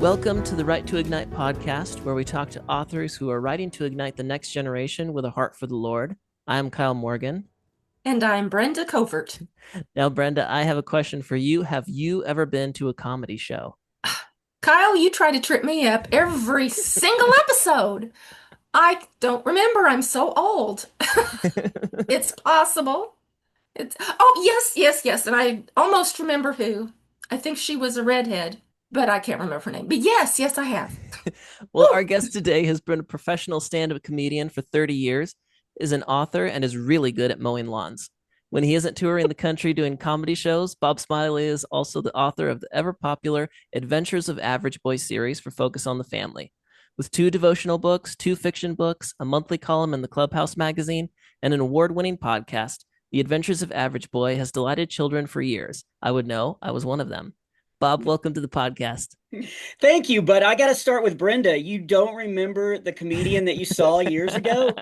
Welcome to the Write to Ignite podcast, where we talk to authors who are writing to ignite the next generation with a heart for the Lord. I'm Kyle Morgan. And I'm Brenda Covert. Now, Brenda, I have a question for you. Have you ever been to a comedy show? Kyle, you try to trip me up every single episode. I don't remember. I'm so old. It's possible. Yes. And I almost remember who. I think she was a redhead, but I can't remember her name. But yes, I have. Well, our guest today has been a professional stand-up comedian for 30 years, is an author, and is really good at mowing lawns. When he isn't touring the country doing comedy shows, Bob Smiley is also the author of the ever-popular Adventures of Average Boy series for Focus on the Family. With 2 devotional books, 2 fiction books, a monthly column in the Clubhouse Magazine, and an award-winning podcast, The Adventures of Average Boy has delighted children for years. I would know. I was one of them. Bob, welcome to the podcast. Thank you, but I got to start with Brenda. You don't remember the comedian that you saw years ago?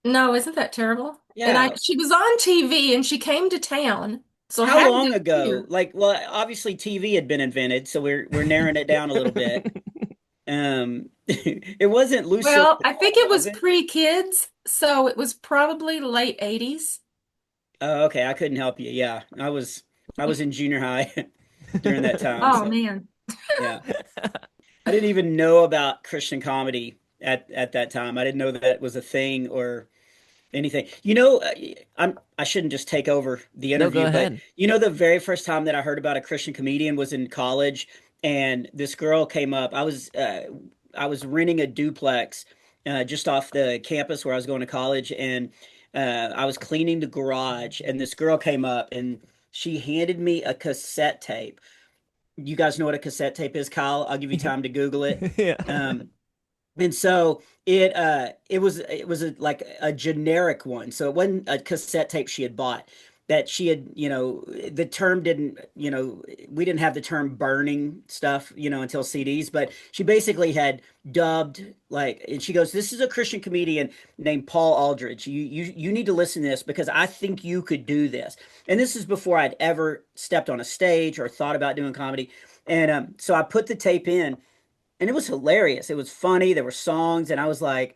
No, isn't that terrible? And Yeah. she was on TV and she came to town. So I How had to long go see ago? her. Well, obviously TV had been invented, so we're narrowing it down a little bit. It wasn't Lucille Well, I think Ball, it was was it? pre-kids, so it was probably late 80s. Oh, okay, I couldn't help you. Yeah, I was in junior high during that time, Oh so man. yeah. I didn't even know about Christian comedy at that time. I didn't know that was a thing or anything. I shouldn't just take over the No, go interview, but ahead. the very first time that I heard about a Christian comedian was in college, and this girl came up. I was renting a duplex just off the campus where I was going to college, and I was cleaning the garage, and this girl came up and she handed me a cassette tape. You guys know what a cassette tape is, Kyle? I'll give you time to Google it. Yeah. Um, and so it was like a generic one. So it wasn't a cassette tape she had bought that she had, the term didn't, we didn't have the term burning stuff, until CDs, but she basically had dubbed like, and she goes, "This is a Christian comedian named Paul Aldridge. You need to listen to this because I think you could do this." And this is before I'd ever stepped on a stage or thought about doing comedy. And so I put the tape in, and it was hilarious. It was funny. There were songs, and I was like,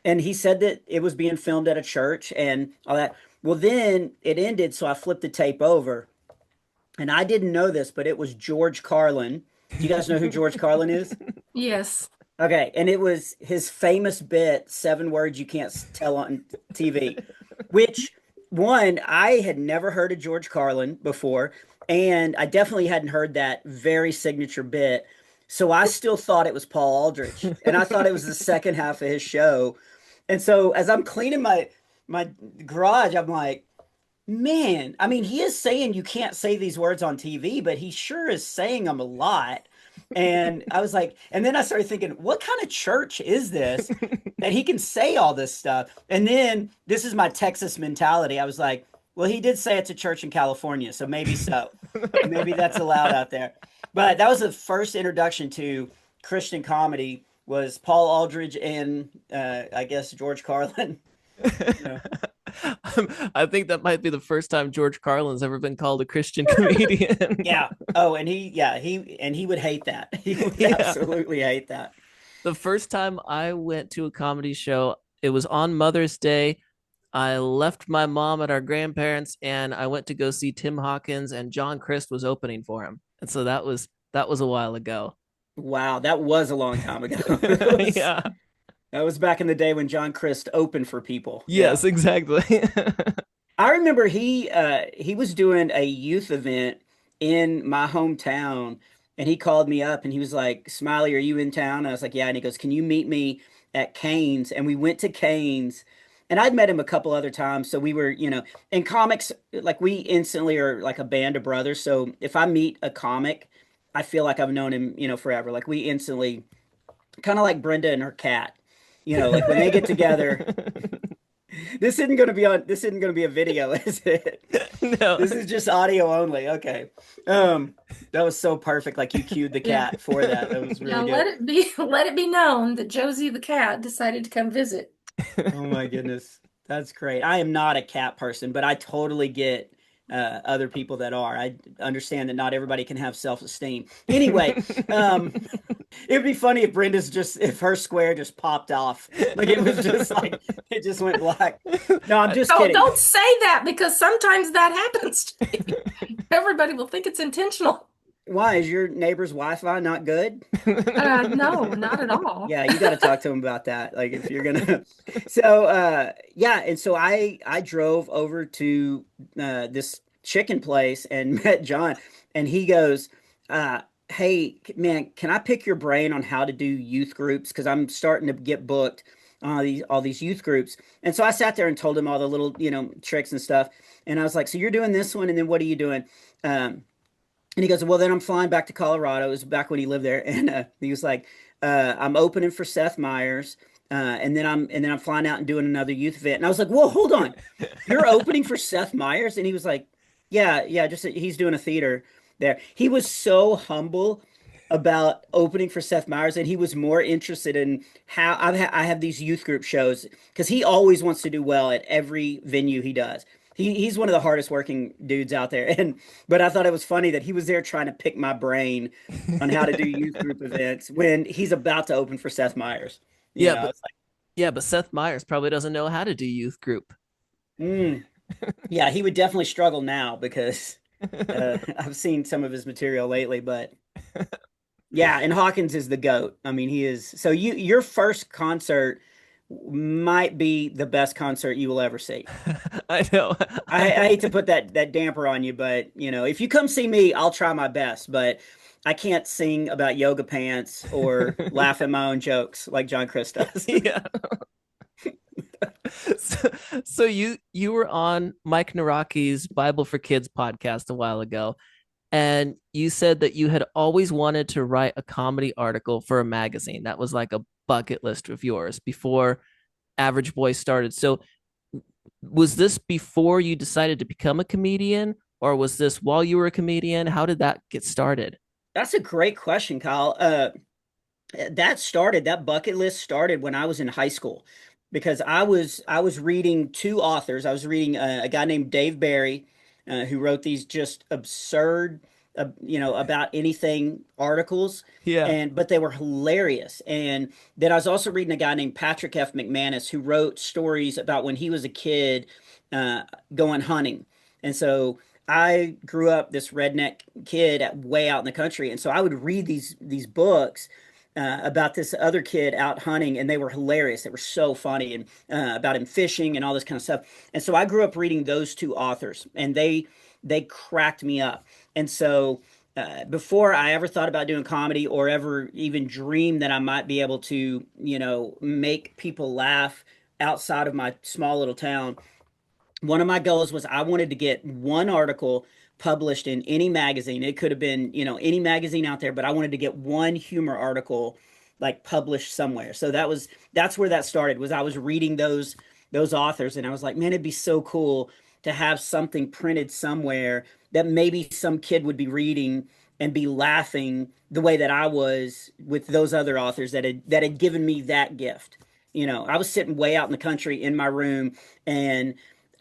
and he said that it was being filmed at a church and all that. Well, then it ended, so I flipped the tape over, and I didn't know this, but it was George Carlin. Do you guys know who George Carlin is? Yes. Okay, and it was his famous bit, 7 words you can't tell on TV, which one, I had never heard of George Carlin before, and I definitely hadn't heard that very signature bit. So I still thought it was Paul Aldrich, and I thought it was the second half of his show. And so as I'm cleaning my garage, I'm like, man, I mean, he is saying you can't say these words on TV, but he sure is saying them a lot. And I was like, and then I started thinking, what kind of church is this that he can say all this stuff? And then this is my Texas mentality. I was like, well, he did say it's a church in California, so maybe so. Maybe that's allowed out there. But that was the first introduction to Christian comedy was Paul Aldridge and I guess George Carlin. Yeah. I think that might be the first time George Carlin's ever been called a Christian comedian. Yeah. Oh, and he would hate that. He would Yeah. absolutely hate that. The first time I went to a comedy show, it was on Mother's Day. I left my mom at our grandparents and I went to go see Tim Hawkins, and John Christ was opening for him. And so that was a while ago. Wow, that was a long time ago. That was Yeah. that was back in the day when John Christ opened for people. Yeah. Yes, exactly. I remember he was doing a youth event in my hometown, and he called me up and he was like, "Smiley, are you in town?" And I was like, "Yeah." And he goes, "Can you meet me at Cane's?" And we went to Cane's, and I'd met him a couple other times. So we were, in comics, like we instantly are like a band of brothers. So if I meet a comic, I feel like I've known him, forever. Like we instantly kind of like Brenda and her cat. Like when they get together, this isn't gonna be a video, is it? No. This is just audio only. Okay. That was so perfect. Like you cued the Yeah. cat for that. That was Now really good. let it be known that Josie the cat decided to come visit. Oh my goodness. That's great. I am not a cat person, but I totally get other people that are. I understand that not everybody can have self-esteem. Anyway, it would be funny if if her square just popped off. Like it was just like, it just went black. No, I'm just kidding. Don't say that because sometimes that happens to me. Everybody will think it's intentional. Why is your neighbor's Wi-Fi not good? No, not at all. Yeah, you got to talk to him about that. Like if you're gonna, so yeah, and so I drove over to this chicken place and met John, and he goes, "Hey man, can I pick your brain on how to do youth groups? Because I'm starting to get booked on all these youth groups." And so I sat there and told him all the little tricks and stuff, and I was like, "So you're doing this one, and then what are you doing?" And he goes, "Well, then I'm flying back to Colorado." It was back when he lived there, and he was like, "I'm opening for Seth Meyers, and then I'm flying out and doing another youth event." And I was like, "Whoa, hold on, you're opening for Seth Meyers?" And he was like, "Yeah, yeah, just he's doing a theater there." He was so humble about opening for Seth Meyers, and he was more interested in how I have these youth group shows because he always wants to do well at every venue he does. He's one of the hardest working dudes out there, and but I thought it was funny that he was there trying to pick my brain on how to do youth group events when he's about to open for Seth Meyers. Yeah, but It's like, yeah, but Seth Meyers probably doesn't know how to do youth group. mm, yeah, he would definitely struggle now because I've seen some of his material lately, but yeah, and Hawkins is the GOAT. I mean, he is. So your first concert might be the best concert you will ever see. I know. I hate to put that damper on you, but if you come see me, I'll try my best. But I can't sing about yoga pants or laugh at my own jokes like John Chris does. Yeah. So, so you were on Mike Naraki's Bible for Kids podcast a while ago, and you said that you had always wanted to write a comedy article for a magazine. That was like a bucket list of yours before Average Boy started. So was this before you decided to become a comedian, or was this while you were a comedian? How did that get started? That's a great question, Kyle. That bucket list started when I was in high school because I was reading two authors. I was reading a guy named Dave Barry, who wrote these just absurd, about anything articles, Yeah. and but they were hilarious. And then I was also reading a guy named Patrick F. McManus who wrote stories about when he was a kid uh, going hunting. And so I grew up this redneck kid way out in the country, and so I would read these books about this other kid out hunting, and they were hilarious. They were so funny, and about him fishing and all this kind of stuff. And so I grew up reading those two authors, and they cracked me up. And so before I ever thought about doing comedy or ever even dreamed that I might be able to, make people laugh outside of my small little town, one of my goals was I wanted to get one article published in any magazine. It could have been, any magazine out there, but I wanted to get one humor article like published somewhere. So that's where that started. Was I was reading those authors, and I was like, man, it'd be so cool to have something printed somewhere that maybe some kid would be reading and be laughing the way that I was with those other authors that had given me that gift. I was sitting way out in the country in my room, and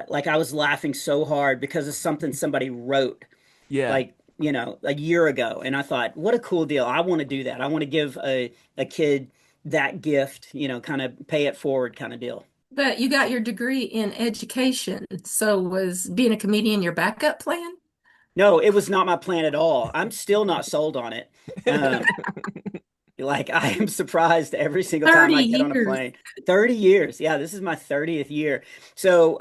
like I was laughing so hard because of something somebody wrote Yeah. like a year ago, and I thought, what a cool deal. I want to do that. I want to give a kid that gift, kind of pay it forward kind of deal. But you got your degree in education, so was being a comedian your backup plan? No, it was not my plan at all. I'm still not sold on it. um like I am surprised every single time 30 I get on a years. plane. 30 years. Yeah, this is my 30th year. So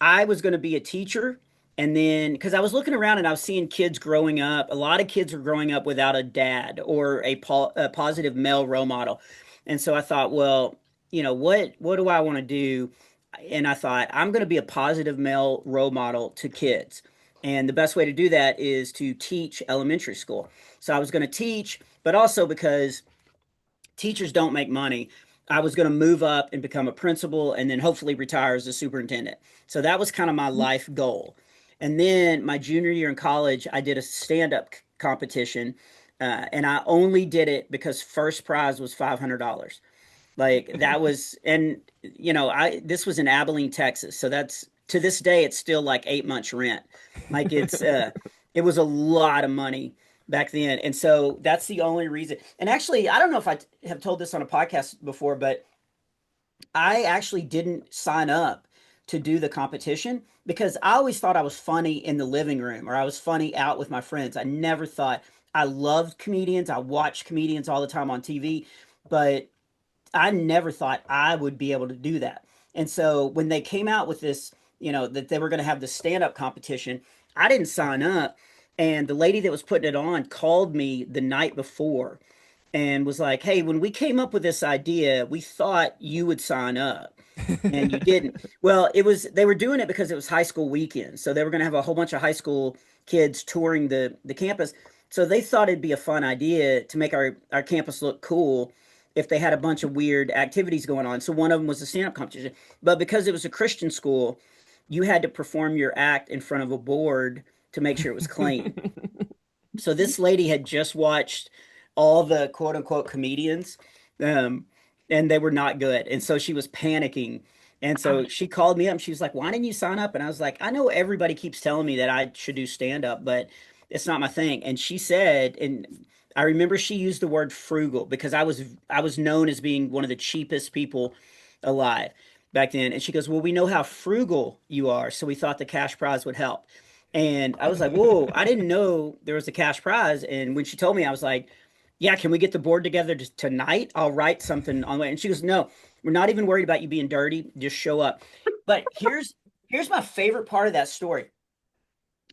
I was going to be a teacher. And then, because I was looking around and I was seeing kids growing up, a lot of kids are growing up without a dad or a positive male role model. And so I thought, well, what do I want to do? And I thought, I'm going to be a positive male role model to kids. And the best way to do that is to teach elementary school. So I was going to teach, but also because teachers don't make money, I was going to move up and become a principal and then hopefully retire as a superintendent. So that was kind of my life goal. And then my junior year in college, I did a stand-up competition, and I only did it because first prize was $500. Like that was, and I this was in Abilene, Texas. So that's to this day, it's still like 8 months rent. Like it was a lot of money back then. And so that's the only reason. And actually, I don't know if have told this on a podcast before, but I actually didn't sign up to do the competition because I always thought I was funny in the living room or I was funny out with my friends. I never thought I loved comedians. I watched comedians all the time on TV, but I never thought I would be able to do that. And so when they came out with this, that they were going to have the stand up competition, I didn't sign up. And the lady that was putting it on called me the night before and was like, "Hey, when we came up with this idea, we thought you would sign up and you didn't." Well, they were doing it because it was high school weekend. So they were going to have a whole bunch of high school kids touring the campus. So they thought it'd be a fun idea to make our campus look cool if they had a bunch of weird activities going on. So one of them was a stand-up competition. But because it was a Christian school, you had to perform your act in front of a board to make sure it was clean. So this lady had just watched all the quote unquote comedians, um, and they were not good. And so she was panicking. And so she called me up and she was like, "Why didn't you sign up?" And I was like, "I know everybody keeps telling me that I should do stand up, but it's not my thing." And she said, and I remember she used the word frugal because I was known as being one of the cheapest people alive back then. And she goes, "Well, we know how frugal you are, so we thought the cash prize would help." And I was like, "Whoa, I didn't know there was a cash prize." And when she told me, I was like, "Yeah, can we get the board together tonight? I'll write something on the way." And she goes, "No, we're not even worried about you being dirty. Just show up." But here's my favorite part of that story.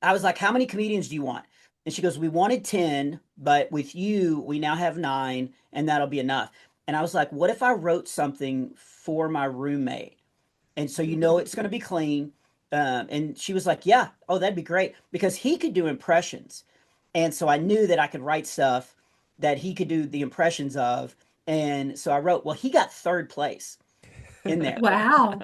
I was like, "How many comedians do you want?" And she goes, "We wanted 10, but with you, we now have 9, and that'll be enough." And I was like, "What if I wrote something for my roommate? And so it's going to be clean." And she was like, "Yeah, oh, that'd be great," because he could do impressions. And so I knew that I could write stuff that he could do the impressions of. And so I wrote, well, he got third place in there. Wow.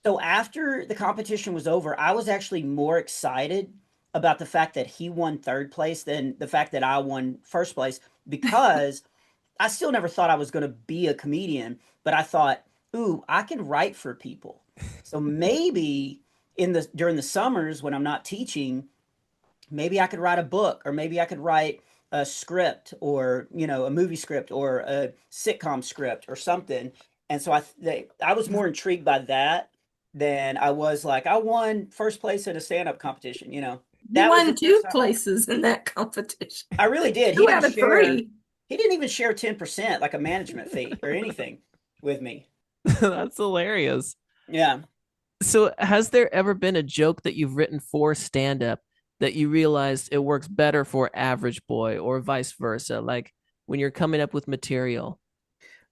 So after the competition was over, I was actually more excited about the fact that he won third place than the fact that I won first place because I still never thought I was going to be a comedian, but I thought, "Ooh, I can write for people." So maybe during the summers when I'm not teaching, maybe I could write a book or maybe I could write a script or, a movie script or a sitcom script or something. And so I was more intrigued by that than I was like, I won first place in a stand-up competition. You That was the won first two time. places in that competition. I really did. Two out of three. He didn't even share 10% like a management fee or anything with me. That's hilarious. Yeah. So, has there ever been a joke that you've written for stand up that you realized it works better for average boy or vice versa? Like when you're coming up with material?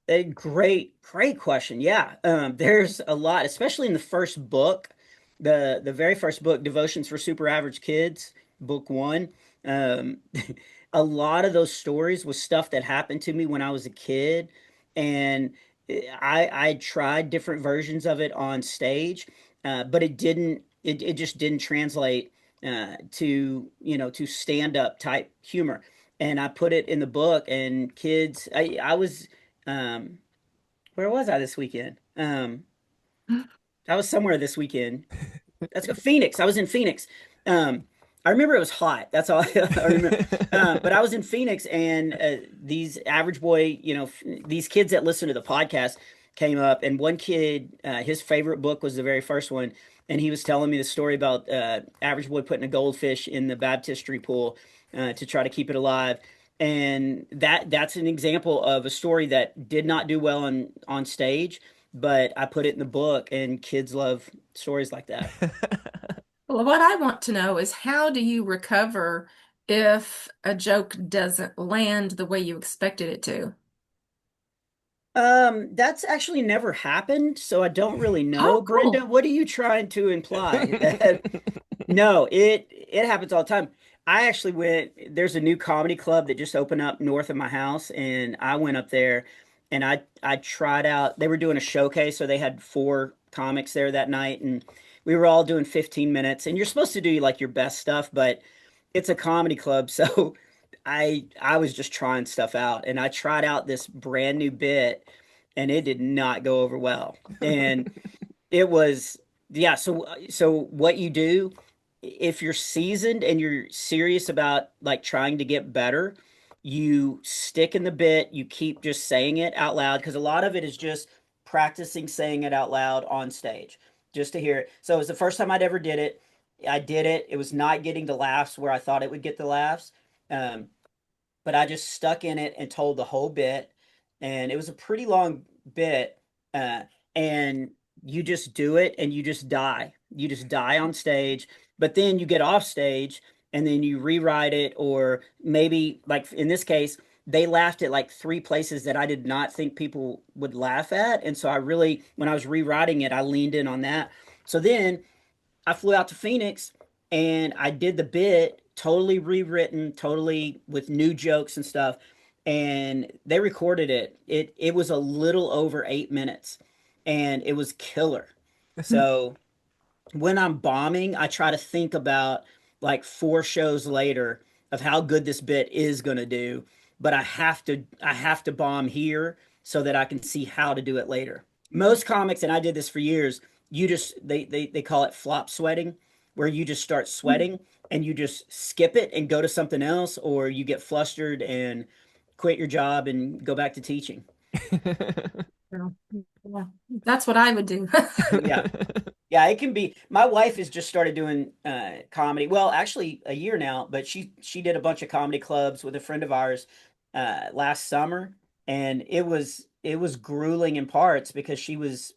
A great question. Yeah. There's a lot, especially in the first book, the very first book, Devotions for Super Average Kids, book one. Um, a lot of those stories was stuff that happened to me when I was a kid, and I tried different versions of it on stage, but it just didn't translate to stand up type humor. And I put it in the book, and kids, I was um, where was I this weekend? I was somewhere this weekend. That's Phoenix. I was in Phoenix. I remember it was hot. That's all I remember. But I was in Phoenix, and these average boy, these kids that listen to the podcast came up, and one kid, his favorite book was the very first one, and he was telling me the story about average boy putting a goldfish in the baptistry pool to try to keep it alive. And that's an example of a story that did not do well on stage, but I put it in the book, and kids love stories like that. Well, what I want to know is how do you recover if a joke doesn't land the way you expected it to? That's actually never happened, so I don't really know. Oh, Brenda, cool. what are you trying to imply? No, it happens all the time. I actually there's a new comedy club that just opened up north of my house, and I went up there and I tried out. They were doing a showcase, so they had 4 comics there that night, and we were all doing 15 minutes. And you're supposed to do like your best stuff, but it's a comedy club, so I was just trying stuff out, and I tried out this brand new bit, and it did not go over well. And it was Yeah, so what you do if you're seasoned and you're serious about like trying to get better, you stick in the bit, you keep just saying it out loud because a lot of it is just practicing saying it out loud on stage just to hear it. So it was the first time I'd ever did it. I did it. It was not getting the laughs where I thought it would get the laughs. Um, but I just stuck in it and told the whole bit. And it was a pretty long bit. Uh, and you just do it and you just die. You just die on stage. But then you get off stage and then you rewrite it, or maybe, like in this case, they laughed at like three places that I did not think people would laugh at. And so I really, when I was rewriting it, I leaned in on that. So then I flew out to Phoenix and I did the bit totally rewritten, totally with new jokes and stuff. And they recorded it. It was a little over 8 minutes and it was killer. So when I'm bombing, I try to think about like 4 shows later of how good this bit is going to do, but I have to bomb here so that I can see how to do it later. Most comics, and I did this for years, you just they call it flop sweating, where you just start sweating and you just skip it and go to something else, or you get flustered and quit your job and go back to teaching. So, yeah, that's what I would do. Yeah. Yeah, it can be. My wife has just started doing comedy. Well, actually a year now, but she did a bunch of comedy clubs with a friend of ours last summer, and it was grueling in parts because she was,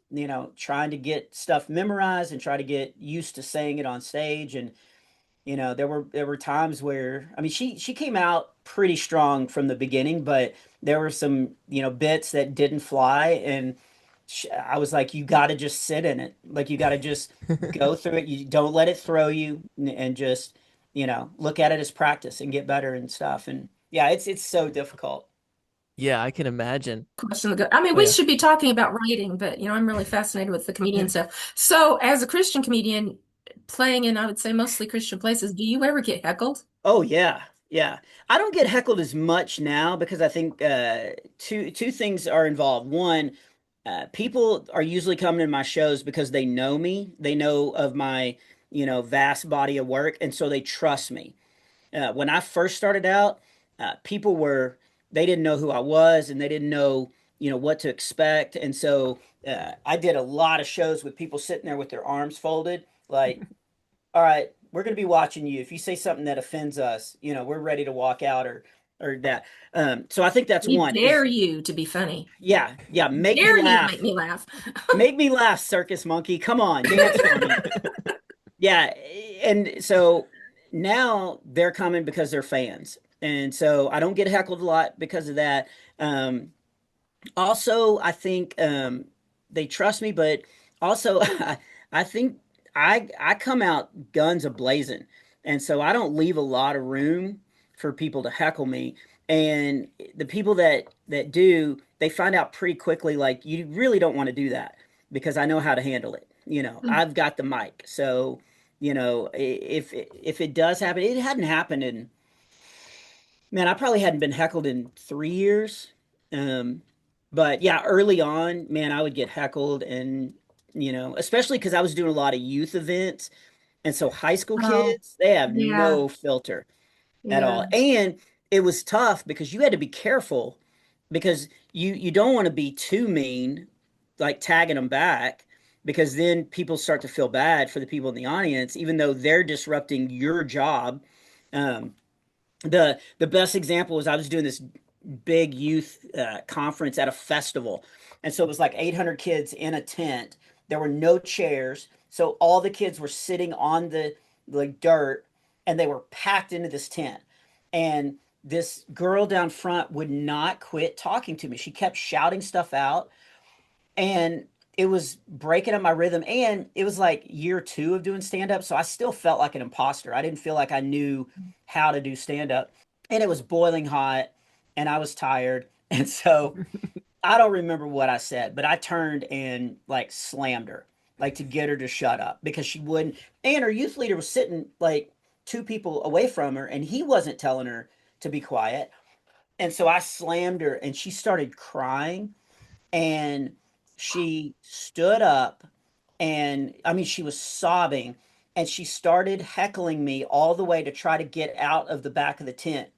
trying to get stuff memorized and try to get used to saying it on stage. And there were times where, I mean, she came out pretty strong from the beginning, but there were some, bits that didn't fly, and I was like, you got to just sit in it. Like you got to just go through it. You don't let it throw you, and just, look at it as practice and get better and stuff. And yeah, it's so difficult. Yeah, I can imagine. Question to go. I mean, Oh we yeah. should be talking about writing, but I'm really fascinated with the comedian stuff. So, as a Christian comedian playing in, I would say, mostly Christian places, do you ever get heckled? Oh yeah, yeah. I don't get heckled as much now because I think two things are involved. One, people are usually coming to my shows because they know me. They know of my, vast body of work, and so they trust me. When I first started out, people they didn't know who I was and they didn't know, what to expect. And so I did a lot of shows with people sitting there with their arms folded, like, all right, we're going to be watching you. If you say something that offends us, we're ready to walk out, or that. So I think that's We one dare is, you to be funny. yeah, yeah, make me Dare you to make laugh. me laugh. Make me laugh, circus monkey. Come on, dance for me. Yeah, and so now they're coming because they're fans. And so I don't get heckled a lot because of that. Um, Also, I think they trust me, but also I think I come out guns a blazing, and so I don't leave a lot of room for people to heckle me. And the people that do, they find out pretty quickly, like you really don't want to do that because I know how to handle it. I've got the mic, so if it does happen, it hadn't happened in, man, I probably hadn't been heckled in 3 years. Um, but yeah, early on, man, I would get heckled, and especially because I was doing a lot of youth events, and so high school Oh, kids, they have yeah, no filter at yeah. all. And it was tough because you had to be careful because you don't want to be too mean, like tagging them back, because then people start to feel bad for the people in the audience, even though they're disrupting your job. Um, the best example was I was doing this big youth conference at a festival, and so it was like 800 kids in a tent. There were no chairs, so all the kids were sitting on the like dirt, and they were packed into this tent. And this girl down front would not quit talking to me. She kept shouting stuff out, and it was breaking up my rhythm. And it was like year 2 of doing stand up, so I still felt like an imposter. I didn't feel like I knew how to do stand up, and it was boiling hot, and I was tired. And so I don't remember what I said, but I turned and like slammed her, like to get her to shut up because she wouldn't. And her youth leader was sitting like 2 people away from her, and he wasn't telling her to be quiet. And so I slammed her, and she started crying, and she stood up And I mean, she was sobbing and she started heckling me all the way to try to get out of the back of the tent.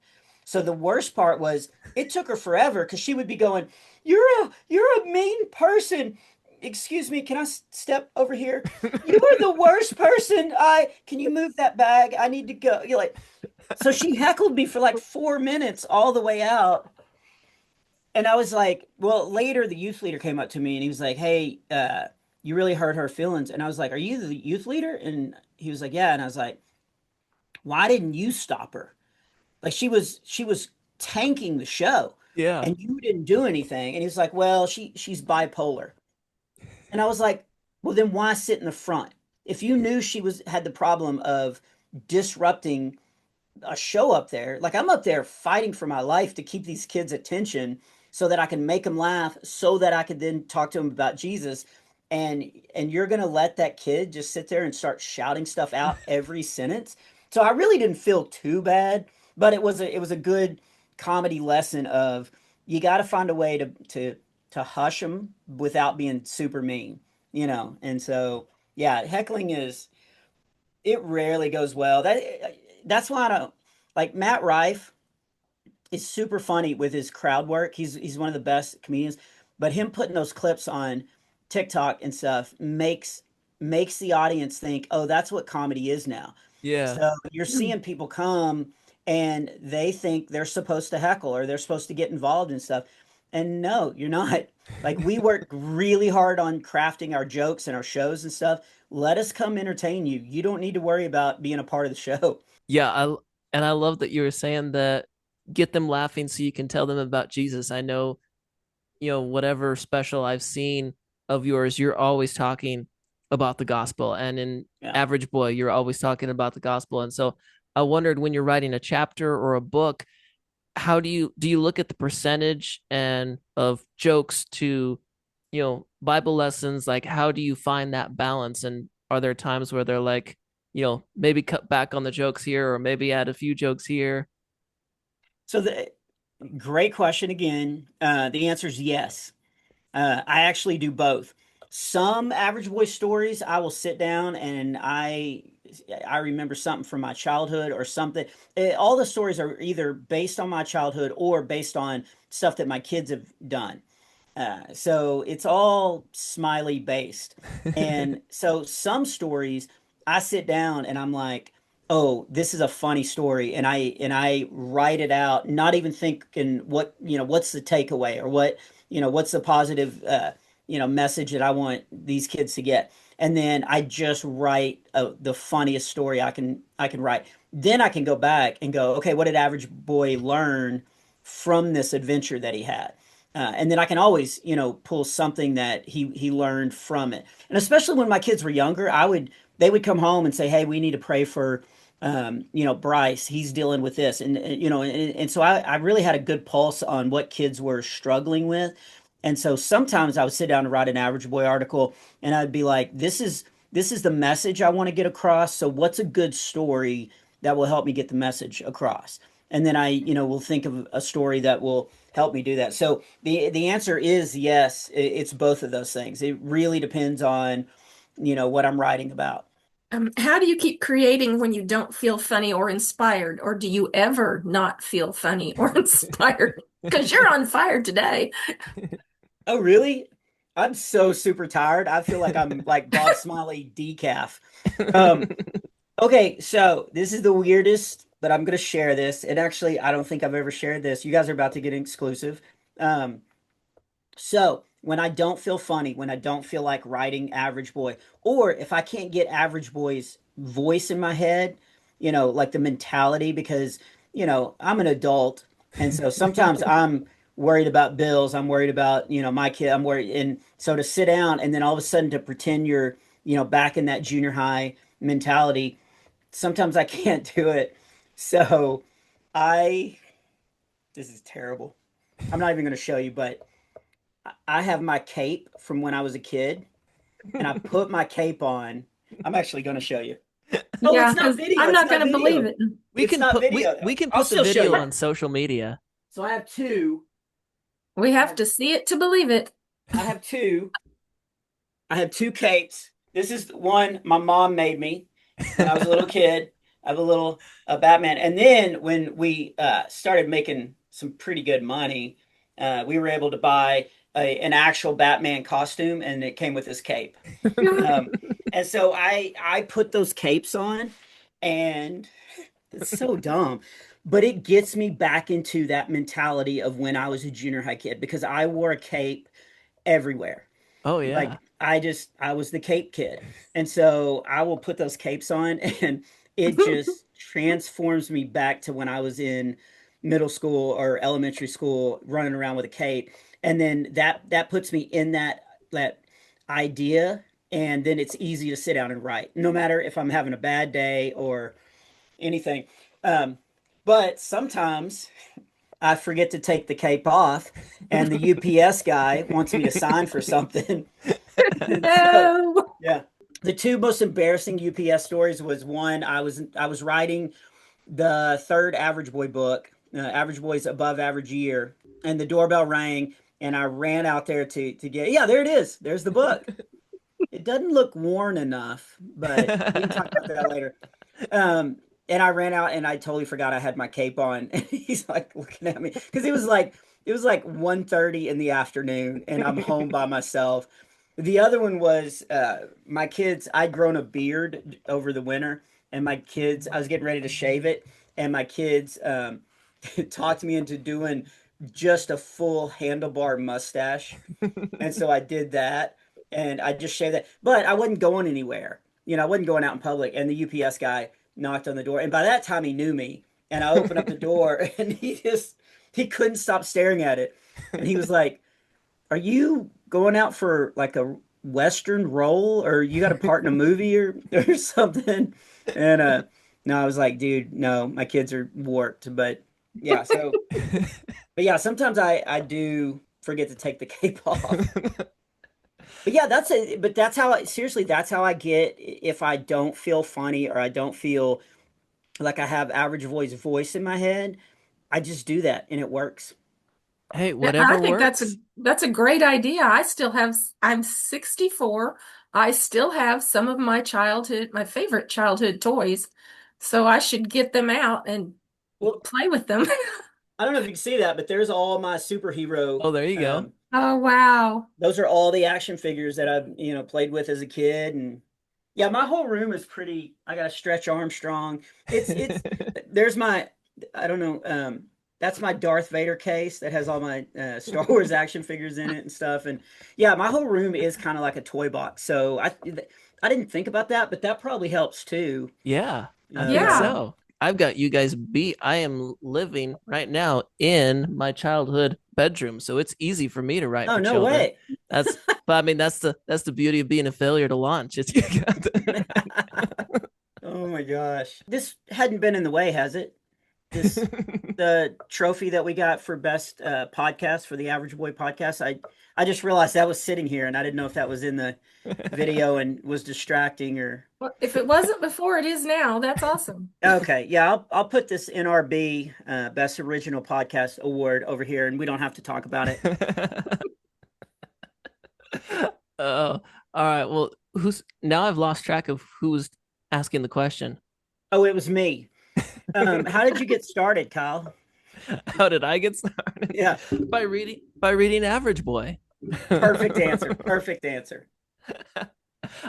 So the worst part was it took her forever because she would be going, you're a mean person. Excuse me, can I step over here? You are the worst person. I can you move that bag? I need to go. You're like, so she heckled me for like 4 minutes all the way out. And I was like, well, later the youth leader came up to me and he was like, hey, you really hurt her feelings. And I was like, are you the youth leader? And he was like, yeah. And I was like, why didn't you stop her? Like she was tanking the show Yeah. and you didn't do anything. And he was like, well, she's bipolar. And I was like, well, then why sit in the front? If you knew she was had the problem of disrupting a show up there. Like I'm up there fighting for my life to keep these kids' attention so that I can make them laugh, so that I could then talk to them about Jesus. And you're gonna let that kid just sit there and start shouting stuff out every sentence. So I really didn't feel too bad, but it was a good comedy lesson of you got to find a way to hush them without being super mean, you know. And so yeah, heckling is it rarely goes well. That's why I don't like Matt Rife is super funny with his crowd work. He's one of the best comedians, but him putting those clips on TikTok and stuff makes the audience think, "Oh, that's what comedy is now." Yeah. So you're seeing people come and they think they're supposed to heckle or they're supposed to get involved in stuff. And no, you're not. Like we work really hard on crafting our jokes and our shows and stuff. Let us come entertain you. You don't need to worry about being a part of the show. Yeah, and I love that you were saying that get them laughing so you can tell them about Jesus. I know, whatever special I've seen of yours, you're always talking about the gospel. And in Yeah. Average Boy, you're always talking about the gospel. And so I wondered when you're writing a chapter or a book, how do you look at the percentage and of jokes to, Bible lessons? Like how do you find that balance? And are there times where they're like, maybe cut back on the jokes here or maybe add a few jokes here? So the great question again. The answer is yes. I actually do both. Some average boy stories, I will sit down and I remember something from my childhood or something. All the stories are either based on my childhood or based on stuff that my kids have done. So it's all Smiley based. And so some stories I sit down and I'm like, oh, this is a funny story. And I write it out, not even thinking what's the takeaway or what's the positive message that I want these kids to get. And then I just write the funniest story I can write. Then I can go back and go, okay, what did average boy learn from this adventure that he had? And then I can always, pull something that he learned from it. And especially when my kids were younger, they would come home and say, "Hey, we need to pray for, Bryce. He's dealing with this," and so I really had a good pulse on what kids were struggling with. And so sometimes I would sit down and write an average boy article, and I'd be like, "This is the message I want to get across. So what's a good story that will help me get the message across?" And then will think of a story that will help me do that. So the answer is yes, it's both of those things. It really depends on, what I'm writing about. How do you keep creating when you don't feel funny or inspired? Or do you ever not feel funny or inspired? Because you're on fire today. Oh, really? I'm so super tired. I feel like I'm like Bob Smiley decaf. Um, okay, so this is the weirdest, but I'm gonna share this. And actually, I don't think I've ever shared this. You guys are about to get exclusive. Um, So when I don't feel funny, when I don't feel like writing Average Boy, or if I can't get Average Boy's voice in my head, like the mentality, because, I'm an adult. And so sometimes I'm worried about bills. I'm worried about, my kid. I'm worried. And so to sit down and then all of a sudden to pretend you're, back in that junior high mentality, sometimes I can't do it. So I, this is terrible. I'm not even going to show you, but I have my cape from when I was a kid, and I put my cape on. I'm actually going to show you. Oh, Yeah, it's not because video. I'm It's not not going to believe video. it. we It's can not put we, video though. we can I'll put the still show video you. on social media. So I have two. We I have have, to see it to believe it. I have two. I have two capes. This is one my mom made me when I was a little kid. I have a little Batman. And then when we started making some pretty good money, we were able to buy an actual Batman costume, and it came with his cape. Um, and so I put those capes on, and it's so dumb, but it gets me back into that mentality of when I was a junior high kid because I wore a cape everywhere. Oh Like yeah. I was the cape kid. And so I will put those capes on and it just transforms me back to when I was in middle school or elementary school running around with a cape. And then that puts me in that idea, and then it's easy to sit down and write no matter if I'm having a bad day or anything. Um, but sometimes I forget to take the cape off, and the UPS guy wants me to sign for something. And so, No. yeah, the two most embarrassing UPS stories was one, I was writing the third Average Boy book, Average Boy's Above Average Year, and the doorbell rang, and I ran out there to get. Yeah, there it is. There's the book. It doesn't look worn enough, but we can talk about that later. Um, and I ran out and I totally forgot I had my cape on. And he's like looking at me because it was like 1:30 in the afternoon and I'm home by myself. The other one was my kids, I'd grown a beard over the winter, and my kids, I was getting ready to shave it, and my kids talked me into doing just a full handlebar mustache. And so I did that, and I just shaved that. But I wasn't going anywhere. I wasn't going out in public. And the UPS guy knocked on the door, and by that time he knew me. And I opened up the door, and he couldn't stop staring at it. And he was like, "Are you going out for like a Western role, or you got a part in a movie or something?" And no, I was like, "Dude, no, my kids are warped." But yeah, but yeah, sometimes I do forget to take the cape off. But yeah, that's how seriously, that's how I get if I don't feel funny or I don't feel like I have average voice in my head. I just do that and it works. Hey, Yeah, I whatever think that's a works. that's a great idea. I'm 64. I still have some of my favorite childhood toys. So I should get them out and Well, play with them. I don't know if you can see that, but there's all my superhero. Oh, there you go. Oh, wow. Those are all the action figures that I've played with as a kid, and yeah, my whole room is pretty. I got a Stretch Armstrong. It's there's my I don't know. That's my Darth Vader case that has all my Star Wars action figures in it and stuff. And yeah, my whole room is kind of like a toy box. So I didn't think about that, but that probably helps too. Yeah, I think Yeah. Yeah. so. I've got you guys beat. I am living right now in my childhood bedroom, so it's easy for me to write Oh, for no children. way. But I mean, that's the beauty of being a failure to launch. It's you got Oh my gosh. This hadn't been in the way, has it? This the trophy that we got for best podcast for the Average Boy podcast. I just realized that was sitting here, and I didn't know if that was in the video and was distracting or. Well, if it wasn't before, it is now. That's awesome. Okay, yeah, I'll put this NRB Best Original Podcast Award over here, and we don't have to talk about it. Oh, all right. Well, who's now? I've lost track of who's asking the question. Oh, it was me. How did you get started, Kyle? How did I get started? Yeah, By reading Average Boy. perfect answer. Perfect answer.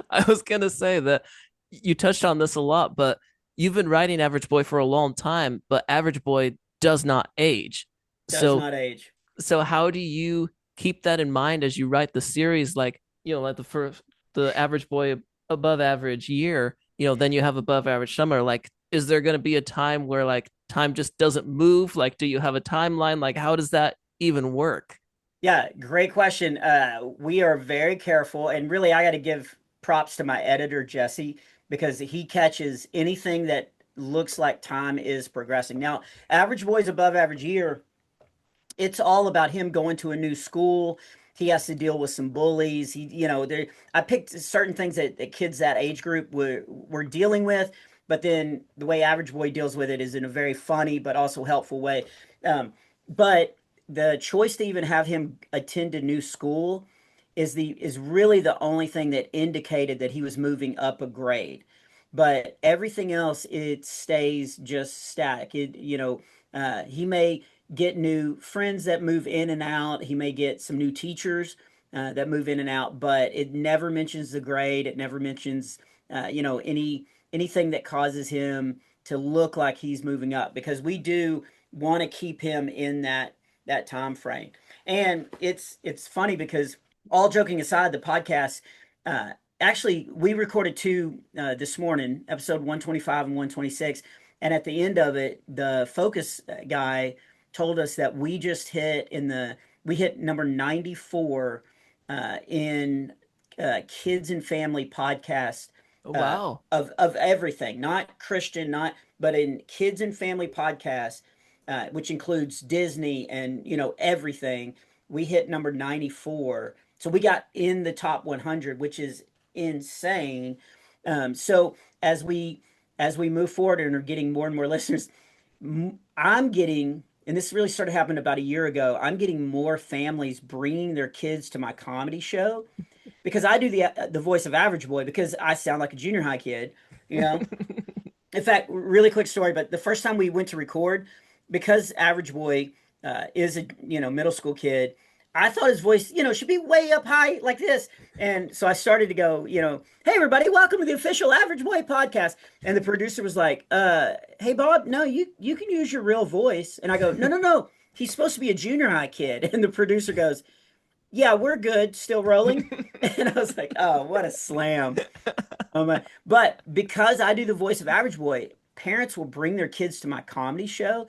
I was gonna say that you touched on this a lot, but you've been writing Average Boy for a long time, but Average Boy does not age. Does So not age. so how do you keep that in mind as you write the series? Like, like the Average Boy above average year, then you have above average summer. Like, is there gonna be a time where like time just doesn't move? Like, do you have a timeline? Like, how does that even work? Yeah, great question. We are very careful, and really, I got to give props to my editor, Jesse, because he catches anything that looks like time is progressing. Now, Average Boys Above Average Year, it's all about him going to a new school. He has to deal with some bullies. I picked certain things that kids that age group were dealing with, but then the way Average Boy deals with it is in a very funny but also helpful way. But the choice to even have him attend a new school is really the only thing that indicated that he was moving up a grade. But everything else, it stays just static. He may get new friends that move in and out. He may get some new teachers that move in and out, but it never mentions the grade. It never mentions, anything that causes him to look like he's moving up, because we do want to keep him in that time frame. And it's funny because, all joking aside, the podcast, uh, actually, we recorded two this morning, episode 125 and 126. And at the end of it, the Focus guy told us that we hit number 94 in kids and family podcast, Oh, wow. of everything, not Christian, not, but in kids and family podcasts, which includes Disney and, everything. We hit number 94. So we got in the top 100, which is insane. So as we move forward and are getting more and more listeners, I'm getting, and this really started happening about a year ago. I'm getting more families bringing their kids to my comedy show, because I do the voice of Average Boy, because I sound like a junior high kid, you know. In fact, really quick story, but the first time we went to record, because Average Boy is a middle school kid, I thought his voice should be way up high like this, and so I started to go, hey everybody, welcome to the official Average Boy podcast, and the producer was like, hey Bob, no, you can use your real voice, and I go, no, he's supposed to be a junior high kid, and the producer goes, yeah, we're good, still rolling, and I was like, oh, what a slam. But because I do the voice of Average Boy, parents will bring their kids to my comedy show,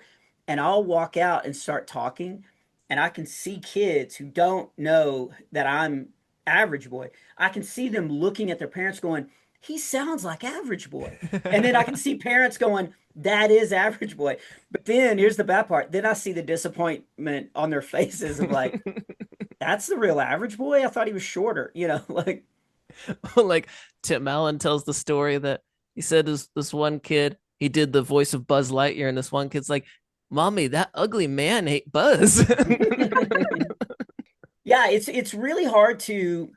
and I'll walk out and start talking, and I can see kids who don't know that I'm Average Boy. I can see them looking at their parents going, he sounds like Average Boy. And then I can see parents going, that is Average Boy. But then here's the bad part. Then I see the disappointment on their faces of like, that's the real Average Boy? I thought he was shorter, like. Like Tim Allen tells the story that he said this one kid, he did the voice of Buzz Lightyear, and this one kid's like, Mommy, that ugly man ate Buzz. Yeah, it's really hard to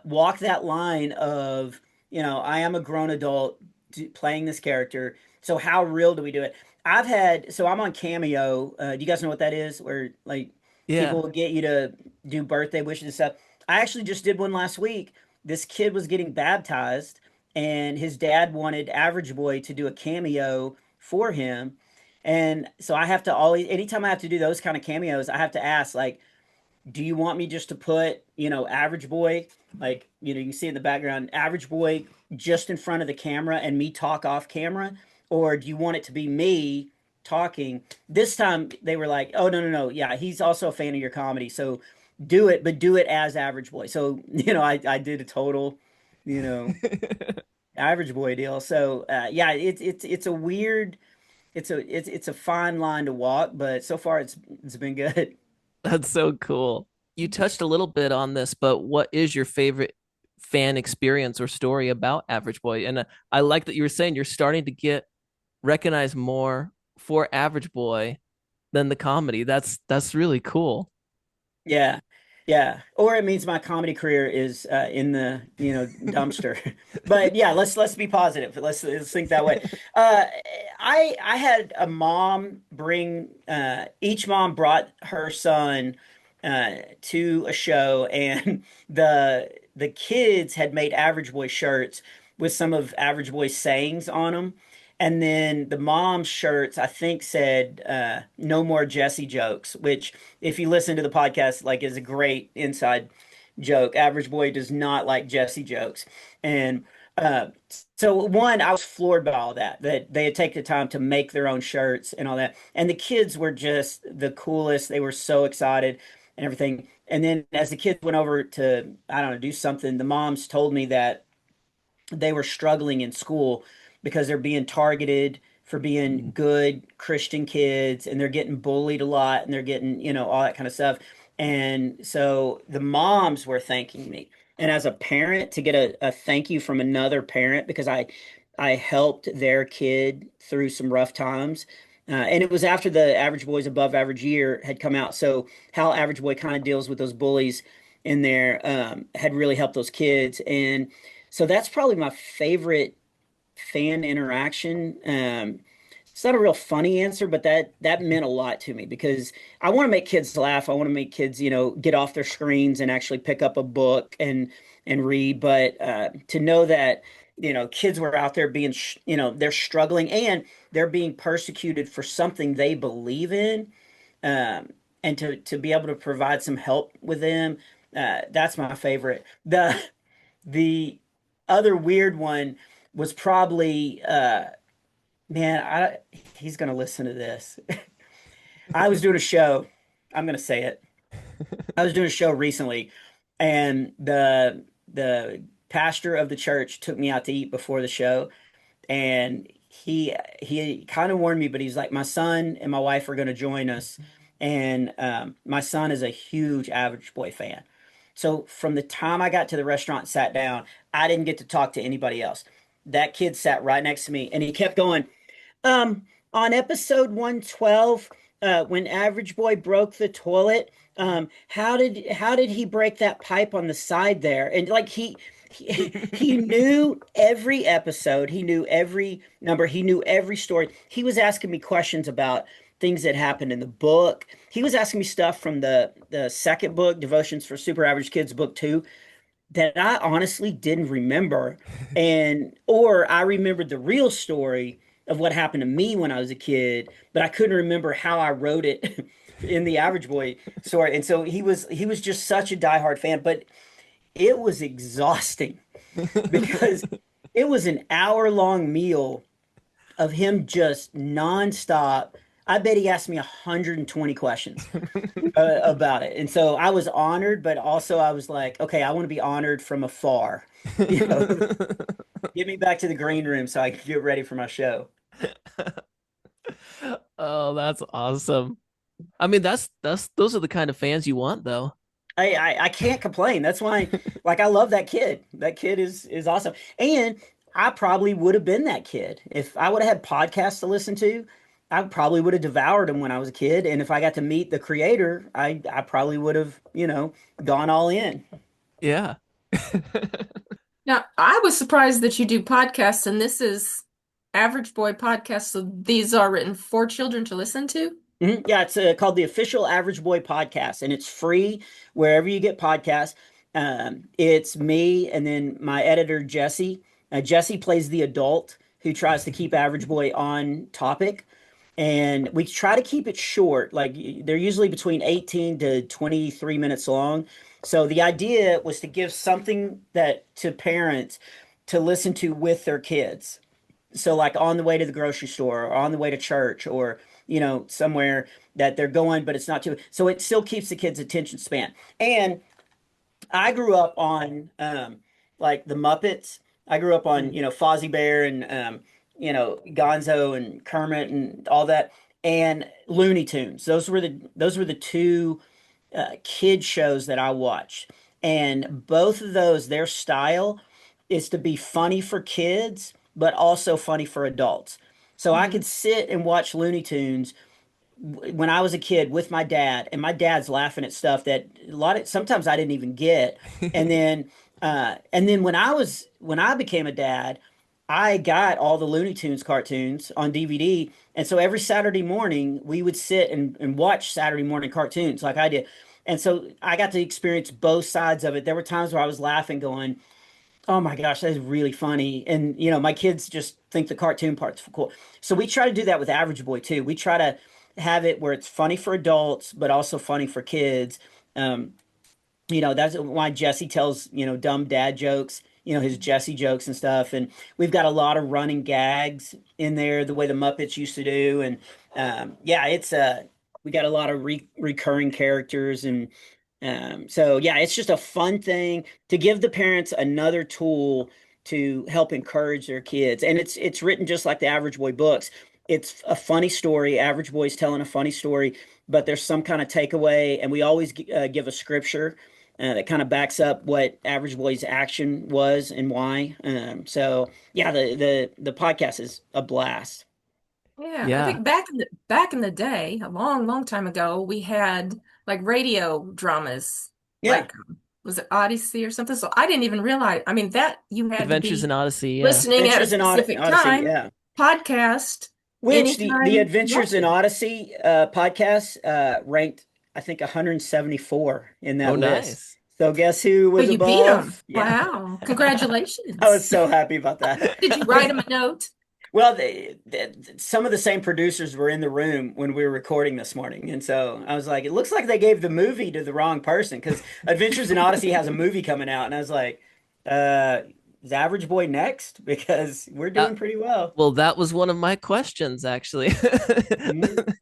walk that line of, I am a grown adult playing this character. So how real do we do it? So I'm on Cameo. Do you guys know what that is? Where like Yeah. people will get you to do birthday wishes and stuff. I actually just did one last week. This kid was getting baptized, and his dad wanted Average Boy to do a cameo for him. And so I have to always, anytime I have to do those kind of cameos, I have to ask, like, do you want me just to put, Average Boy, like, you can see in the background, Average Boy just in front of the camera and me talk off camera? Or do you want it to be me talking? This time they were like, oh, no, no, no. Yeah, he's also a fan of your comedy. So do it, but do it as Average Boy. So, I did a total, you know, Average Boy deal. So, yeah, it's a weird, it's a fine line to walk, but so far it's been good. That's so cool. You touched a little bit on this, but what is your favorite fan experience or story about Average Boy? And I like that you were saying you're starting to get recognized more for Average Boy than the comedy. That's really cool. Yeah. Yeah. Or it means my comedy career is in the, dumpster. But yeah, let's be positive. Let's think that way. Uh I had a mom bring each mom brought her son to a show, and the kids had made Average Boy shirts with some of Average Boy's sayings on them. And then the mom's shirts, I think, said "No more Jesse jokes," which, if you listen to the podcast, like, is a great inside joke. Average Boy does not like Jesse jokes, and uh, so one, I was floored by all that they had taken the time to make their own shirts and all that, and the kids were just the coolest. They were so excited and everything. And then as the kids went over to, I don't know, do something, the moms told me that they were struggling in school because they're being targeted for being Mm. good Christian kids, and they're getting bullied a lot, and they're getting, all that kind of stuff. And so the moms were thanking me. And as a parent, to get a thank you from another parent, because I helped their kid through some rough times. And it was after the Average Boys Above Average Year had come out. So how Average Boy kind of deals with those bullies in there had really helped those kids. And so that's probably my favorite fan interaction. It's not a real funny answer, but that meant a lot to me because I want to make kids laugh. I want to make kids, get off their screens and actually pick up a book and read. But to know that, kids were out there being, they're struggling and they're being persecuted for something they believe in, and to be able to provide some help with them, that's my favorite. The other weird one was probably man, he's gonna listen to this. I was doing a show. I'm gonna say it. I was doing a show recently, and the pastor of the church took me out to eat before the show, and he kind of warned me, but he's like, my son and my wife are going to join us, and my son is a huge Average Boy fan. So from the time I got to the restaurant and sat down, I didn't get to talk to anybody else. That kid sat right next to me, and he kept going, on episode 112, when Average Boy broke the toilet, how did he break that pipe on the side there? And like he knew every episode, he knew every number, he knew every story. He was asking me questions about things that happened in the book. He was asking me stuff from the second book, Devotions for Super Average Kids, book two, that I honestly didn't remember. And or I remembered the real story of what happened to me when I was a kid, but I couldn't remember how I wrote it in the Average Boy story. And so he was just such a diehard fan, but it was exhausting because it was an hour-long meal of him just nonstop. I bet he asked me 120 questions about it. And so I was honored, but also I was like, okay, I want to be honored from afar. You know, get me back to the green room so I can get ready for my show. Oh, that's awesome. I mean, that's those are the kind of fans you want, though. I can't complain. That's why, like, I love that kid. That kid is awesome. And I probably would have been that kid. If I would have had podcasts to listen to, I probably would have devoured them when I was a kid. And if I got to meet the creator, I probably would have, gone all in. Yeah. Now, I was surprised that you do podcasts, and this is Average Boy Podcast, so these are written for children to listen to. Yeah, it's called the Official Average Boy Podcast, and it's free wherever you get podcasts. It's me and then my editor, Jesse. Jesse plays the adult who tries to keep Average Boy on topic. And we try to keep it short. Like they're usually between 18 to 23 minutes long. So the idea was to give something that to parents to listen to with their kids. So like on the way to the grocery store or on the way to church or somewhere that they're going, but it's not too, so it still keeps the kids' attention span. And I grew up on like the Muppets. I grew up on, Mm. Fozzie Bear and Gonzo and Kermit and all that, and Looney Tunes. Those were the two kid shows that I watched. And both of those, their style is to be funny for kids, but also funny for adults. So I Mhm. could sit and watch Looney Tunes when I was a kid with my dad, and my dad's laughing at stuff that sometimes I didn't even get. And then when I became a dad, I got all the Looney Tunes cartoons on DVD, and so every Saturday morning we would sit and watch Saturday morning cartoons like I did. And so I got to experience both sides of it. There were times where I was laughing, going, oh my gosh, that is really funny. And my kids just think the cartoon part's cool. So we try to do that with Average Boy too. We try to have it where it's funny for adults, but also funny for kids. Um, that's why Jesse tells, dumb dad jokes, his Jesse jokes and stuff. And we've got a lot of running gags in there, the way the Muppets used to do. And yeah, we got a lot of recurring characters. And so, yeah, it's just a fun thing to give the parents another tool to help encourage their kids. And it's written just like the Average Boy books. It's a funny story. Average Boy's telling a funny story, but there's some kind of takeaway. And we always give a scripture that kind of backs up what Average Boy's action was and why. So yeah, the podcast is a blast. Yeah, I Yeah. think back in the day, a long, long time ago, we had like radio dramas, Yeah. like was it Odyssey or something? So I didn't even realize. I mean, that you had to Adventures be in Odyssey, yeah. listening at a Adventures in specific Odyssey, time. yeah. Podcast Which the anytime you Adventures want in to. Odyssey podcast ranked, I think, 174 in Oh, that list. nice. So guess who Oh, was you beat them. above? Yeah, Wow. I was Congratulations. so happy about that. Did you write them a note? Well, some of the same producers were in the room when we were recording this morning, and so I was like, it looks like they gave the movie to the wrong person because Adventures in Odyssey has a movie coming out, and I was like, uh, is Average Boy next? Because we're Uh, doing pretty well. well, that was one of my questions actually. Mhm.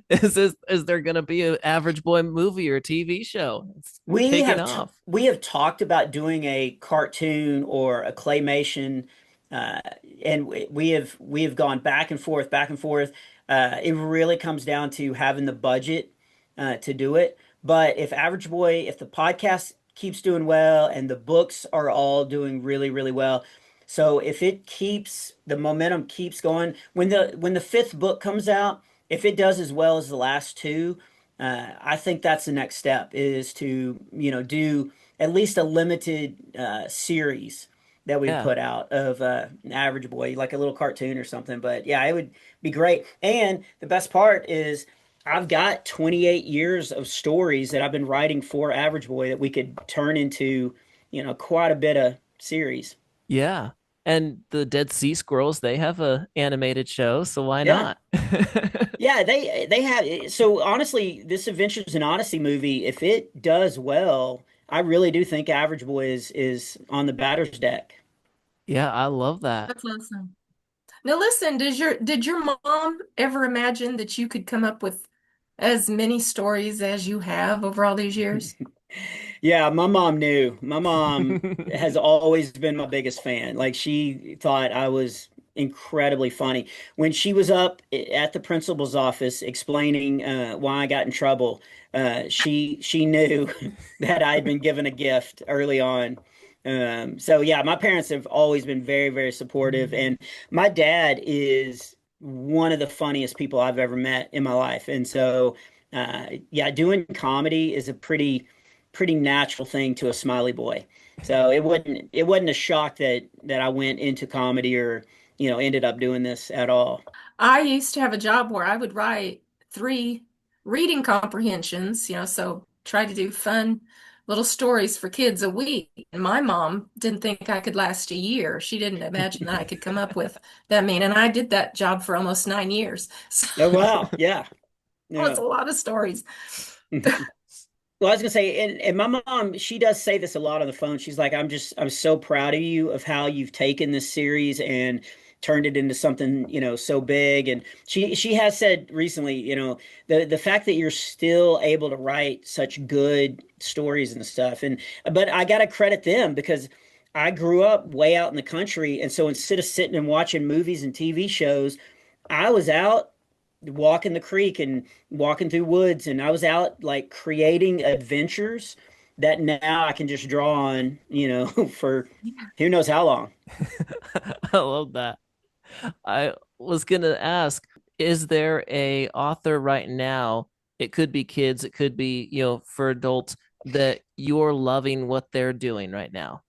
Is there going to be an Average Boy movie or TV show? It's taking off. We have talked about doing a cartoon or a claymation, uh, and we have gone back and forth, back and forth. It really comes down to having the budget to do it. But if the podcast keeps doing well and the books are all doing really, really well, so if it keeps the momentum keeps going, when the fifth book comes out, if it does as well as the last two. I think that's the next step is to, do at least a limited series that we Yeah. put out of an Average Boy, like a little cartoon or something. But yeah, it would be great. And the best part is I've got 28 years of stories that I've been writing for Average Boy that we could turn into, quite a bit of series. Yeah. And the Dead Sea Squirrels, they have a animated show, so why Yeah. not? Yeah, they have. So honestly, this Adventures in Odyssey movie, if it does well, I really do think Average Boy is on the batter's deck. Yeah, I love that. That's awesome. Now listen, did your mom ever imagine that you could come up with as many stories as you have over all these years? Yeah, my mom knew. My mom has always been my biggest fan. Like she thought I was incredibly funny. When she was up at the principal's office explaining why I got in trouble, she knew that I had been given a gift early on. So yeah, my parents have always been very, very supportive, and my dad is one of the funniest people I've ever met in my life. And so, yeah, doing comedy is a pretty natural thing to a smiley boy. So it wasn't a shock that I went into comedy or ended up doing this at all. I used to have a job where I would write three reading comprehensions, so try to do fun little stories for kids a week. And my mom didn't think I could last a year. She didn't imagine that I could come up with that many. And I did that job for almost 9 years. So Oh wow, yeah, that was yeah. a lot of stories. Well, I was gonna say, and my mom, she does say this a lot on the phone. She's like, I'm so proud of you of how you've taken this series and turned it into something, so big. And she has said recently, the fact that you're still able to write such good stories and stuff. But I gotta credit them because I grew up way out in the country, and so instead of sitting and watching movies and TV shows, I was out walking the creek and walking through woods, and I was out like creating adventures that now I can just draw on, for who knows how long. I love that. I was gonna ask, is there a author right now? It could be kids, it could be, for adults that you're loving what they're doing right now.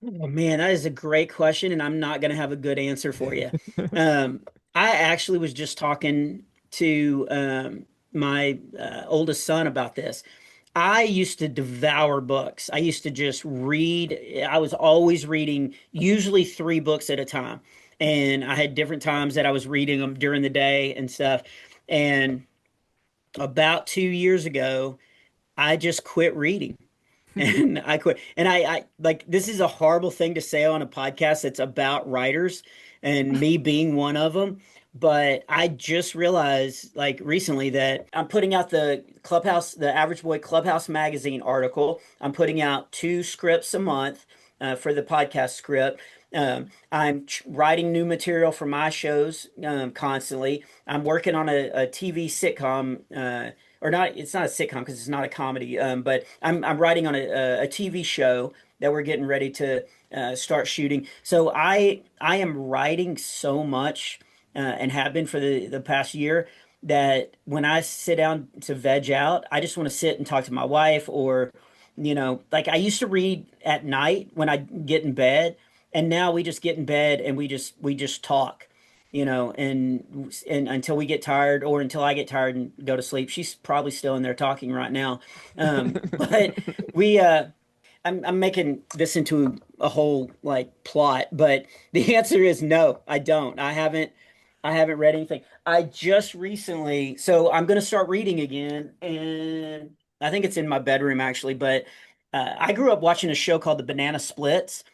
Oh man, that is a great question, and I'm not going to have a good answer for you. Um, I actually was just talking to my oldest son about this. I used to devour books. I used to just read. I was always reading, usually three books at a time. And I had different times that I was reading them during the day and stuff. And about 2 years ago, I just quit reading. And I quit. And I like this is a horrible thing to say on a podcast that's about writers and me being one of them. But I just realized like recently that I'm putting out the Average Boy Clubhouse Magazine article. I'm putting out two scripts a month for the podcast script. I'm writing new material for my shows constantly. I'm working on a TV sitcom. Or not, it's not a sitcom because it's not a comedy. But I'm writing on a TV show that we're getting ready to start shooting. So I am writing so much and have been for the past year that when I sit down to veg out, I just want to sit and talk to my wife or like I used to read at night when I get in bed, and now we just get in bed and we just talk, and until we get tired or until I get tired and go to sleep. She's probably still in there talking right now. But we I'm making this into a whole like plot, but the answer is no, I don't. I haven't read anything. I just recently, so I'm going to start reading again, and I think it's in my bedroom actually. But I grew up watching a show called The Banana Splits,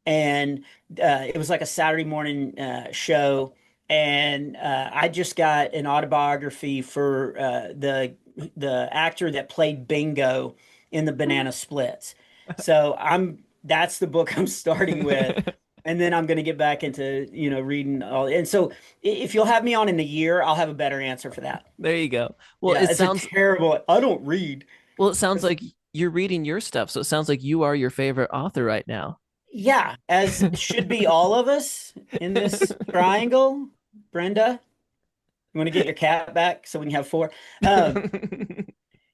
and it was like a Saturday morning show. And I just got an autobiography for the actor that played Bingo in The Banana Splits. So that's the book I'm starting with. And then I'm going to get back into, reading all. And so if you'll have me on in a year, I'll have a better answer for that. There you go. Well, Yeah, it's a terrible. I don't read. it sounds like you're reading your stuff, so it sounds like you are your favorite author right now. Yeah, as should be all of us in this triangle. Brenda, you want to get your cat back so we can have four?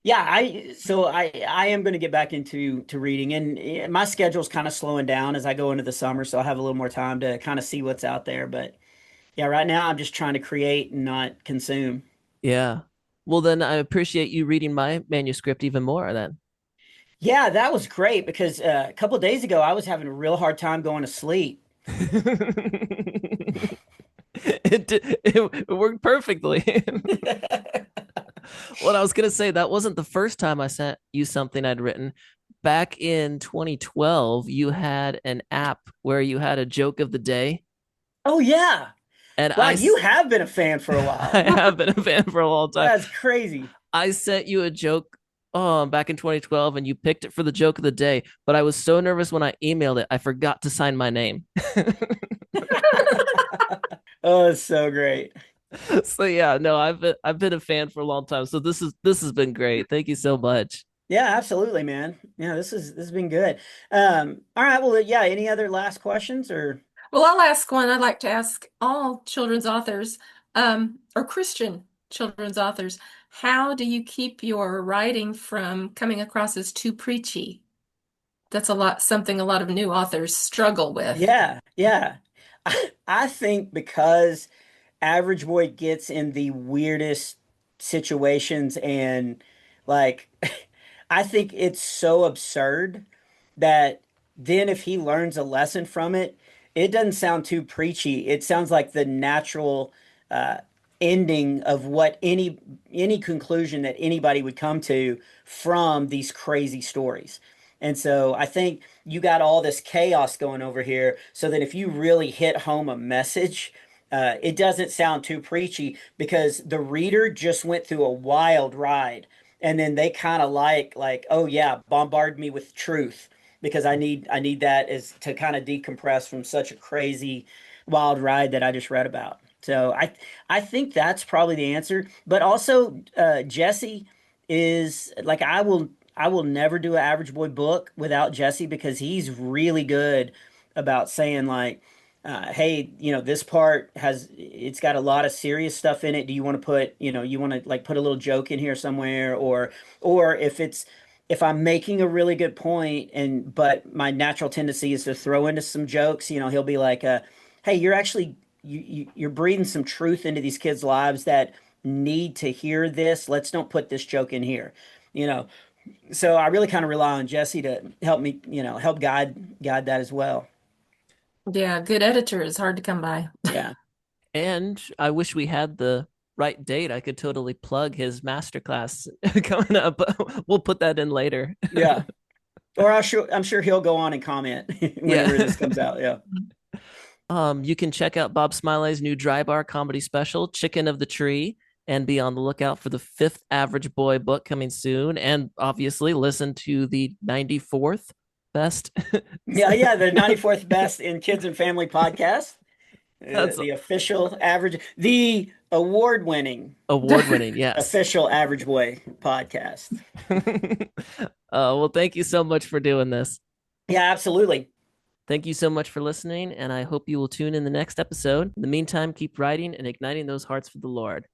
Yeah, I am going to get back into reading, and my schedule's kind of slowing down as I go into the summer, so I'll have a little more time to kind of see what's out there. But yeah, right now I'm just trying to create and not consume. Yeah. Well, then I appreciate you reading my manuscript even more then. Yeah, that was great because a couple of days ago I was having a real hard time going to sleep. It worked perfectly. What I was gonna say, that wasn't the first time I sent you something I'd written. Back in 2012, you had an app where you had a joke of the day, Oh yeah. and Wow, you have been a fan for a I while. have been a fan for a long time. That's crazy. I sent you a joke back in 2012, and you picked it for the joke of the day. But I was so nervous when I emailed it, I forgot to sign my name. Oh, it's so great. So yeah, no, I've been a fan for a long time. So this has been great. Thank you so much. Yeah, absolutely, man. Yeah, this has been good. All right, well, yeah, any other last questions or Well, I'll ask one. I'd like to ask all children's authors, or Christian children's authors, how do you keep your writing from coming across as too preachy? That's something a lot of new authors struggle with. yeah, yeah. I think because Average Boy gets in the weirdest situations and like I think it's so absurd that then if he learns a lesson from it, it doesn't sound too preachy. It sounds like the natural uh, ending of what any conclusion that anybody would come to from these crazy stories. And so I think you got all this chaos going over here, so that if you really hit home a message, it doesn't sound too preachy because the reader just went through a wild ride, and then they kind of like, oh yeah, bombard me with truth because I need that as to kind of decompress from such a crazy wild ride that I just read about. So I think that's probably the answer. But also Jesse is like I will never do an Average Boy book without Jesse because he's really good about saying like hey, this part it's got a lot of serious stuff in it. Do you want to you want to like put a little joke in here somewhere, or if I'm making a really good point but my natural tendency is to throw into some jokes, he'll be like, hey, you're actually you're breathing some truth into these kids' lives that need to hear this. Let's don't put this joke in here. You know, so I really kind of rely on Jesse to help me, help guide that as well. Yeah, good editor is hard to come by. Yeah. And I wish we had the right date. I could totally plug his masterclass coming up. We'll put that in later. Yeah. Or I'm sure he'll go on and comment whenever Yeah. this comes out. Yeah. You can check out Bob Smiley's new dry bar comedy special, Chicken of the Tree, and be on the lookout for the fifth Average Boy book coming soon. And obviously, listen to the 94th best. Yeah, yeah, the 94th best in kids and family podcast. That's The official the award-winning award winning. Yes. official Average Boy podcast. Well, thank you so much for doing this. Yeah, absolutely. Thank you so much for listening, and I hope you will tune in the next episode. In the meantime, keep writing and igniting those hearts for the Lord.